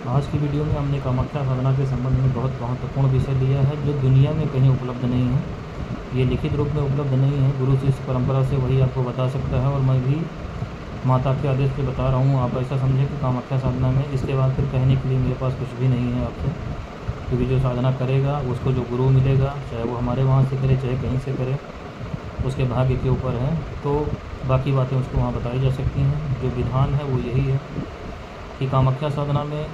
आज की वीडियो में हमने कामाख्या साधना के संबंध में बहुत महत्वपूर्ण विषय लिया है जो दुनिया में कहीं उपलब्ध नहीं है। ये लिखित रूप में उपलब्ध नहीं है, गुरु शिष्य परंपरा से वही आपको बता सकता है और मैं भी माता के आदेश पे बता रहा हूँ। आप ऐसा समझें कि कामाख्या साधना में इसके बाद फिर कहने के लिए मेरे पास कुछ भी नहीं है आपसे, क्योंकि जो साधना करेगा उसको जो गुरु मिलेगा, चाहे वो हमारे वहाँ से करे चाहे कहीं से करे, उसके भाग्य के ऊपर है। तो बाकी बातें उसको वहाँ बताई जा सकती हैं। जो विधान है वो यही है कि कामाख्या साधना में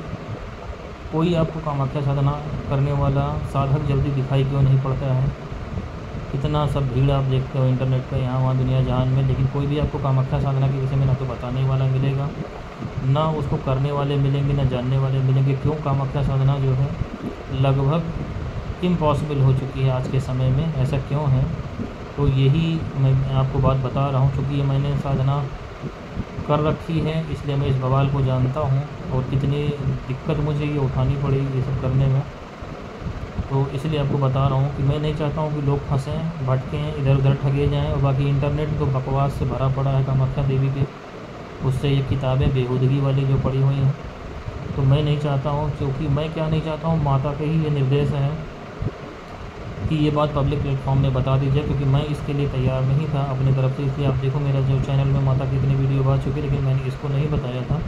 कोई आपको कामाख्या साधना करने वाला साधक जल्दी दिखाई क्यों नहीं पड़ता है। इतना सब भीड़ आप देखते हो इंटरनेट पर, यहाँ वहाँ दुनिया जहान में, लेकिन कोई भी आपको कामाख्या साधना के विषय में ना तो बताने वाला मिलेगा, ना उसको करने वाले मिलेंगे, ना जानने वाले मिलेंगे। क्यों? कामाख्या साधना जो है लगभग इम्पॉसिबल हो चुकी है आज के समय में। ऐसा क्यों है? तो यही मैं आपको बात बता रहा हूँ, क्योंकि ये मैंने साधना कर रखी है, इसलिए मैं इस बवाल को जानता हूँ और कितनी दिक्कत मुझे ये उठानी पड़ी ये सब करने में। तो इसलिए आपको बता रहा हूँ कि मैं नहीं चाहता हूँ कि लोग फंसें, भटकें, इधर उधर ठगे जाएं। और बाकी इंटरनेट तो बकवास से भरा पड़ा है कामाख्या देवी के, उससे ये किताबें बेहूदगी वाली जो पड़ी हुई हैं। तो मैं नहीं चाहता हूँ, क्योंकि मैं क्या नहीं चाहता हूँ, माता के ही ये निर्देश है कि ये बात पब्लिक प्लेटफॉर्म में बता दीजिए, क्योंकि मैं इसके लिए तैयार नहीं था अपनी तरफ से। इसलिए आप देखो मेरा जो चैनल में माता की इतनी वीडियो आ चुकी है, लेकिन मैंने इसको नहीं बताया था।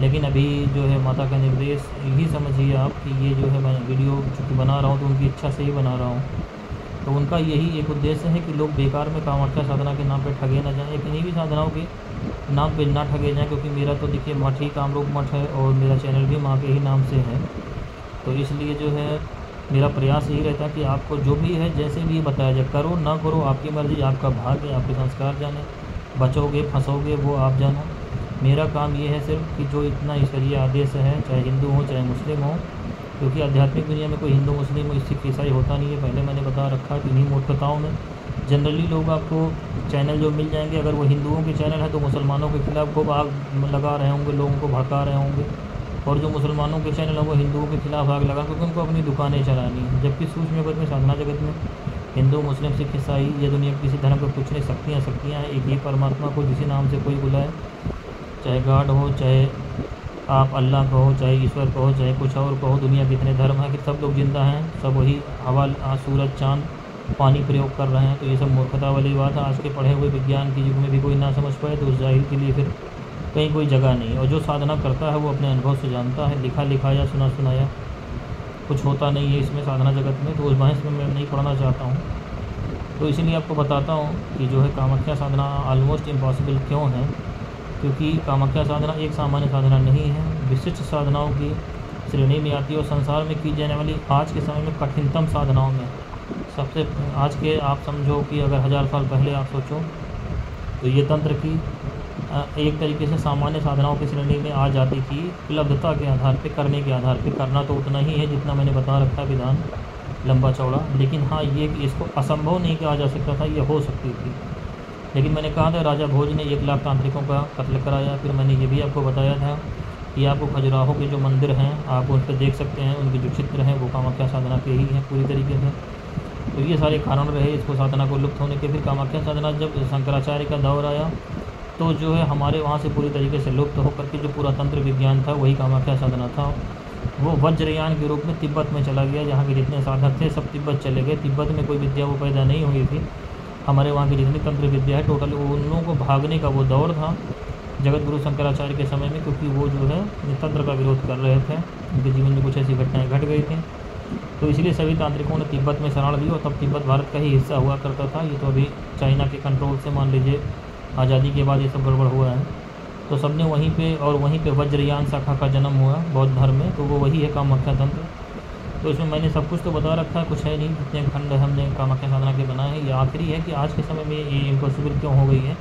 लेकिन अभी जो है माता का निर्देश यही समझिए आप कि ये जो है मैं वीडियो चूँकि बना रहा हूँ तो उनकी इच्छा से ही बना रहा हूँ। तो उनका यही एक उद्देश्य है कि लोग बेकार में कामाख्या साधना के नाम पे ठगे ना जाएँ, किन्हीं भी साधनाओं के नाम पे ना ठगे जाएँ। क्योंकि मेरा तो देखिए मठ ही कामरूप मठ है और मेरा चैनल भी माँ के ही नाम से है। तो इसलिए जो है मेरा प्रयास यही रहता है कि आपको जो भी है जैसे भी बताया जाए, करो ना करो आपकी मर्ज़ी, आपका भाग्य, आपके संस्कार जाने, बचोगे फंसोगे वो आप जानो। मेरा काम ये है सिर्फ कि जो इतना ईश्वरीय आदेश है, चाहे हिंदू हो चाहे मुस्लिम हो, क्योंकि आध्यात्मिक दुनिया में कोई हिंदू मुस्लिम सिख ईसाई होता नहीं है। पहले मैंने बता रखा कि इन्हीं मूर्खताओं में जनरली लोग आपको चैनल जो मिल जाएंगे, अगर वो हिंदुओं के चैनल है तो मुसलमानों के खिलाफ खूब आग लगा रहे होंगे, लोगों को भड़का रहे होंगे। और जो मुसलमानों के चैनल हैं वो हिंदुओं के खिलाफ आग लगा, क्योंकि उनको अपनी दुकानें चलानी है। जबकि सूक्ष्म जगत में, साधना जगत में हिंदू मुस्लिम सिख ईसाई ये दुनिया किसी धर्म को कुछ नहीं, शक्तियाँ हैं। एक ही परमात्मा को जिसी नाम से कोई बुलाए, चाहे गॉड हो, चाहे आप अल्लाह कहो, चाहे ईश्वर कहो, चाहे कुछ और कहो, दुनिया के इतने धर्म हैं कि सब लोग जिंदा हैं, सब वही हवा, सूरज, चाँद, पानी प्रयोग कर रहे हैं। तो ये सब मूर्खता वाली बात है। आज के पढ़े हुए विज्ञान के युग में भी कोई ना समझ पाए तो उस जाहिल के लिए फिर कहीं कोई जगह नहीं। और जो साधना करता है वो अपने अनुभव से जानता है, लिखा लिखाया सुना सुनाया कुछ होता नहीं है इसमें साधना जगत में। तो उस बहस में मैं नहीं पढ़ना चाहता हूँ। तो इसीलिए आपको बताता हूँ कि जो है कामाख्या साधना ऑलमोस्ट इम्पॉसिबल क्यों है। क्योंकि कामाख्या साधना एक सामान्य साधना नहीं है, विशिष्ट साधनाओं की श्रेणी में आती है और संसार में की जाने वाली आज के समय में कठिनतम साधनाओं में सबसे। आज के आप समझो कि अगर 1000 साल पहले आप सोचो तो ये तंत्र की एक तरीके से सामान्य साधनाओं की श्रेणी में आ जाती थी, उपलब्धता के आधार पे, करने के आधार पे। करना तो उतना ही है जितना मैंने बता रखा है, विधान लंबा चौड़ा। लेकिन हाँ, ये कि इसको असंभव नहीं कहा जा सकता था, ये हो सकती थी। लेकिन मैंने कहा था राजा भोज ने 1 लाख तांत्रिकों का कत्ल कराया। फिर मैंने ये भी आपको बताया था कि आपको खजुराहो के जो मंदिर हैं आप उन पर देख सकते हैं, उनके जो चित्र हैं वो कामाख्या साधना के ही हैं पूरी तरीके से। तो ये सारे कारण रहे इसको साधना को लुप्त होने के। फिर कामाख्या साधना जब शंकराचार्य का दौर आया तो जो है हमारे वहाँ से पूरी तरीके से लुप्त होकर के जो पूरा तंत्र विज्ञान था वही कामाख्या साधना था, वो वज्रयान के रूप में तिब्बत में चला गया। जहाँ के जितने साधक थे सब तिब्बत चले गए। तिब्बत में कोई विद्या वो पैदा नहीं हुई थी। हमारे वहाँ की जितनी तंत्र विद्या है टोटल उन लोगों को भागने का वो दौर था जगत गुरु शंकराचार्य के समय में, क्योंकि वो जो है तंत्र का विरोध कर रहे थे। उनके जीवन में कुछ ऐसी घटनाएँ घट गई थी। तो इसलिए सभी तांत्रिकों ने तिब्बत में शरण ली और तब तिब्बत भारत का ही हिस्सा हुआ करता था। ये तो अभी चाइना के कंट्रोल से मान लीजिए आज़ादी के बाद ये सब गड़बड़ हुआ है। तो सब ने वहीं पे, और वहीं पे वज्रयान शाखा का जन्म हुआ बौद्ध धर्म में, तो वो वही है कामाख्या तंत्र। तो इसमें मैंने सब कुछ तो बता रखा है, कुछ है नहीं। जितने खंड हमने कामाख्या साधना के बनाए हैं, ये आखिरी है कि आज के समय में ये इम्पॉसिबल क्यों हो गई है।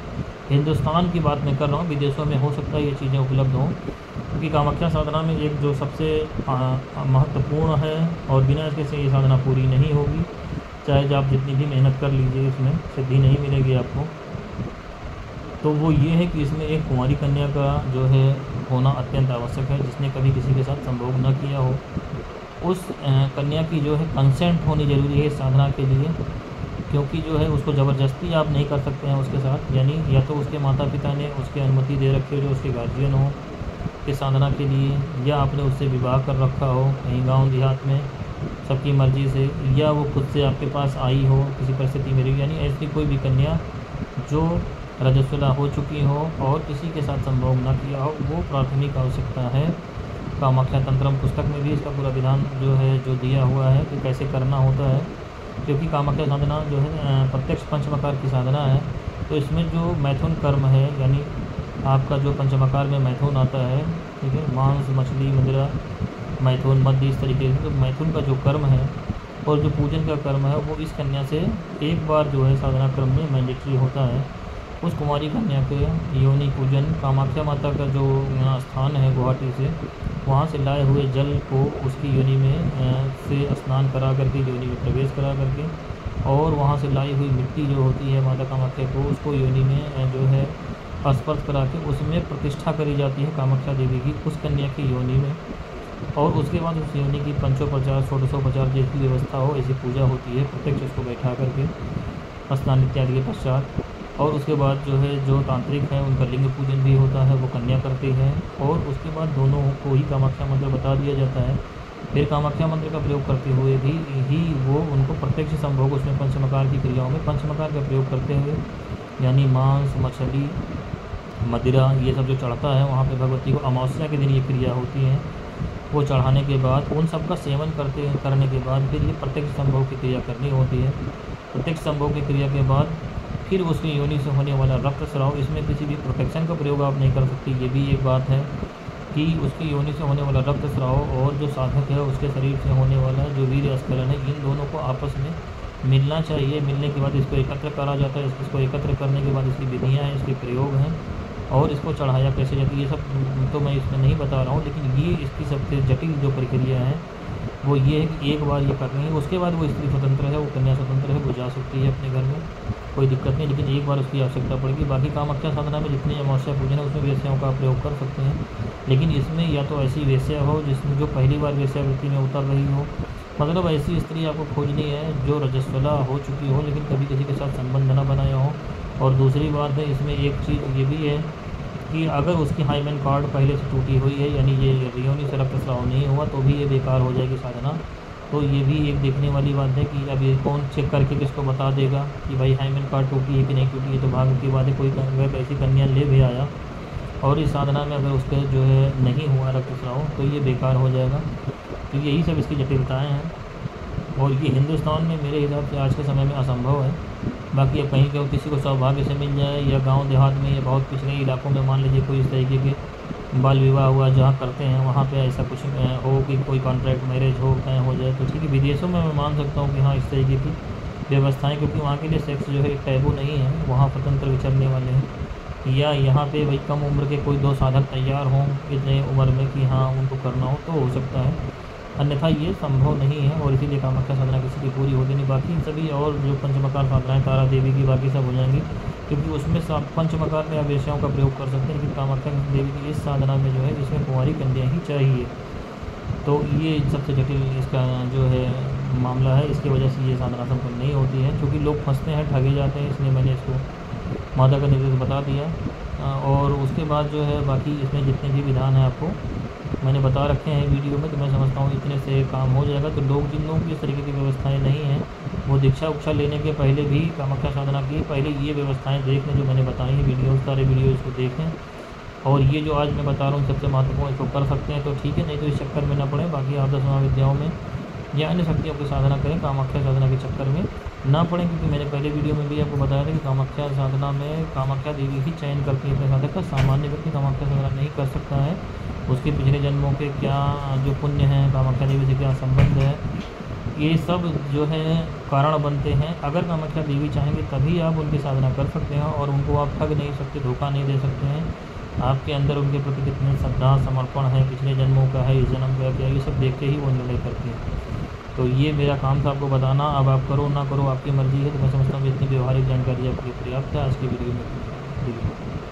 हिंदुस्तान की बात मैं कर रहा हूँ, विदेशों में हो सकता है ये चीज़ें उपलब्ध हों, क्योंकि कामाख्या साधना में एक जो सबसे महत्वपूर्ण है और बिना इसके से ये साधना पूरी नहीं होगी। चाहे जो आप जितनी भी मेहनत कर लीजिए इसमें सिद्धि नहीं मिलेगी आपको। तो वो ये है कि इसमें एक कुंवारी कन्या का जो है होना अत्यंत आवश्यक है, जिसने कभी किसी के साथ संभोग न किया हो। उस कन्या की जो है कंसेंट होनी ज़रूरी है इस साधना के लिए, क्योंकि जो है उसको ज़बरदस्ती आप नहीं कर सकते हैं उसके साथ। यानी या तो उसके माता पिता ने उसकी अनुमति दे रखी हो, जो उसके गार्जियन हो, के साधना के लिए, या आपने उससे विवाह कर रखा हो कहीं गांव देहात में सबकी मर्ज़ी से, या वो खुद से आपके पास आई हो किसी परिस्थिति में, यानी ऐसी कोई भी कन्या जो रजस्वला हो चुकी हो और किसी के साथ संभोग न किया हो, वो प्राथमिक आवश्यकता है। कामाख्या तंत्रम पुस्तक में भी इसका पूरा विधान जो है जो दिया हुआ है कि कैसे करना होता है, क्योंकि कामाख्या साधना जो है प्रत्यक्ष पंचमकार की साधना है। तो इसमें जो मैथुन कर्म है, यानी आपका जो पंचमकार में मैथुन आता है, ठीक है, मांस मछली मदिरा मैथुन मध्य, इस तरीके से तो मैथुन का जो कर्म है और जो पूजन का कर्म है वो इस कन्या से एक बार जो है साधना क्रम में मैंडेटरी होता है। उस कुमारी कन्या के योनि पूजन कामाख्या माता का जो स्थान है गुवाहाटी से, वहाँ से लाए हुए जल को उसकी योनि में से स्नान करा करके योनि में प्रवेश करा करके, और वहाँ से लाई हुई मिट्टी जो होती है माता कामाख्या को, उसको योनि में जो है स्पर्श करा के उसमें प्रतिष्ठा करी जाती है कामाख्या देवी की उस कन्या की योनि में। और उसके बाद उस योनि की पंचोपचार षोडशोपचार जैसी व्यवस्था हो ऐसी पूजा होती है, प्रत्यक्ष उसको बैठा करके स्नान इत्यादि के पश्चात। और उसके बाद जो है जो तांत्रिक है उनका लिंग पूजन भी होता है, वो कन्या करती है। और उसके बाद दोनों को ही कामाख्या मंत्र बता दिया जाता है। फिर कामाख्या मंत्र का प्रयोग करते हुए भी ही वो उनको प्रत्यक्ष संभोग उसमें पंचमकार की क्रियाओं में पंचमकार का प्रयोग करते हुए, यानी मांस मछली मदिरा ये सब जो चढ़ता है वहाँ पे भगवती को अमावस्या के दिन ये क्रिया होती है। वो चढ़ाने के बाद उन सब का सेवन करने के बाद फिर ये प्रत्यक्ष संभोग की क्रिया करनी होती है। प्रत्यक्ष संभोग की क्रिया के बाद फिर उसकी योनि से होने वाला रक्त स्राव, इसमें किसी भी प्रोटेक्शन का प्रयोग आप नहीं कर सकती। ये भी एक बात है कि उसकी योनि से होने वाला रक्त स्राव और जो साधक है उसके शरीर से होने वाला जो वीर्य स्खलन है, इन दोनों को आपस में मिलना चाहिए। मिलने के बाद इसको एकत्र करा जाता है। इसको एकत्र करने के बाद इसकी विधियाँ हैं, इसके प्रयोग हैं और इसको चढ़ाया कैसे जाती है, ये सब तो मैं इसमें नहीं बता रहा हूँ। लेकिन ये इसकी सबसे जटिल जो प्रक्रिया है वो ये है कि एक बार ये करनी है, उसके बाद वो स्त्री स्वतंत्र है, वो कन्या स्वतंत्र है, वो जा सकती है अपने घर में, कोई दिक्कत नहीं। लेकिन एक बार उसकी आवश्यकता पड़ेगी। बाकी कामाख्या साधना में जितनी अमावस्या पूजन है उसमें वेश्याओं का प्रयोग कर सकते हैं, लेकिन इसमें या तो ऐसी वेश्या हो जिसमें जो पहली बार वेश्यावृत्ति में उतर रही हो, मतलब ऐसी स्त्री आपको खोजनी है जो रजस्वला हो चुकी हो लेकिन कभी किसी के साथ संबंध न बनाया हो। और दूसरी बात है इसमें एक चीज़ ये भी है कि अगर उसकी हाइमेन कार्ड पहले से टूटी हुई है, यानी ये योनि से रक्त स्राव नहीं हुआ, तो भी ये बेकार हो जाएगी साधना। तो ये भी एक देखने वाली बात है कि अब ये कौन चेक करके किसको बता देगा कि भाई हाइमेन कार्ड टूटी है कि नहीं टूटी है। तो भाग्य की बात है कोई अगर ऐसी कन्या ले भी आया और इस साधना में अगर उसके जो है नहीं हुआ रक्त स्राव तो ये बेकार हो जाएगा। तो यही सब इसकी जटिलताएँ हैं और ये हिंदुस्तान में मेरे हिसाब से आज के समय में असंभव है। बाकी अब कहीं कहीं किसी को सौभाग्य से मिल जाए या गांव देहात में या बहुत पिछड़े इलाकों में मान लीजिए कोई इस तरीके के बाल विवाह हुआ जहाँ करते हैं वहाँ पे ऐसा कुछ हो कि कोई कॉन्ट्रैक्ट मैरिज हो तय हो जाए तो ठीक है। विदेशों में मैं मान सकता हूँ कि हाँ इस तरीके की व्यवस्थाएँ, क्योंकि वहाँ के लिए सेक्स जो है एक टैबू नहीं है, वहाँ स्वतंत्र विचरने वाले हैं। या यहाँ पे भाई कम उम्र के कोई दो साधक तैयार हों इतने उम्र में कि हाँ उनको करना हो तो हो सकता है, अन्यथा ये संभव नहीं है। और इसीलिए कामाख्या साधना किसी की पूरी होती नहीं। बाकी सभी और जो पंचमकार साधनाएँ तारा देवी की बाकी सब हो जाएंगी, क्योंकि उसमें पंचमकार में आप वेश्याओं का प्रयोग कर सकते हैं। लेकिन कामाख्या देवी की इस साधना में जो है इसमें कुंवारी कन्या ही चाहिए। तो ये सबसे जटिल इसका जो है मामला है, इसकी वजह से ये साधना संपन्न नहीं होती है, क्योंकि लोग फंसते हैं ठगे जाते हैं। इसलिए मैंने इसको माता का निर्देश बता दिया। और उसके बाद जो है बाकी इसमें जितने भी विधान हैं आपको मैंने बता रखे हैं वीडियो में, तो मैं समझता हूँ इतने से काम हो जाएगा। तो लोग जिन लोगों की इस तरीके की व्यवस्थाएं नहीं हैं वो दीक्षा उक्षा लेने के पहले भी कामाख्या साधना की पहले ये व्यवस्थाएं देख लें जो मैंने बताई हैं। वीडियो सारे वीडियो इसको देखें और ये जो आज मैं बता रहा हूँ सबसे महत्वपूर्ण इसको कर सकते हैं तो ठीक है, नहीं तो इस चक्कर में न पड़े। बाकी आप 10 महाविद्याओं में या अन्य शक्तियों की साधना करें, कामाख्या साधना के चक्कर में ना पड़ें, क्योंकि मैंने पहले वीडियो में भी आपको बताया था कि कामाख्या साधना में कामाख्या देवी ही चयन करती है अपने साधक का। सामान्य व्यक्ति कामाख्या साधना नहीं कर सकता है। उसके पिछले जन्मों के क्या जो पुण्य हैं, कामाख्या देवी से क्या संबंध है, ये सब जो है कारण बनते हैं। अगर कामाख्या देवी चाहेंगे तभी आप उनकी साधना कर सकते हैं और उनको आप ठग नहीं सकते, धोखा नहीं दे सकते हैं। आपके अंदर उनके प्रति कितने श्रद्धा समर्पण है, पिछले जन्मों का है, इस जन्म का क्या, ये सब देख के ही वो निर्णय करते हैं। तो ये मेरा काम था आपको बताना। अब आप करो ना करो आपकी मर्ज़ी है। तो मैं समझता हूँ इतनी व्यवहारिक जानकारी आपके लिए पर्याप्त है आज की वीडियो में।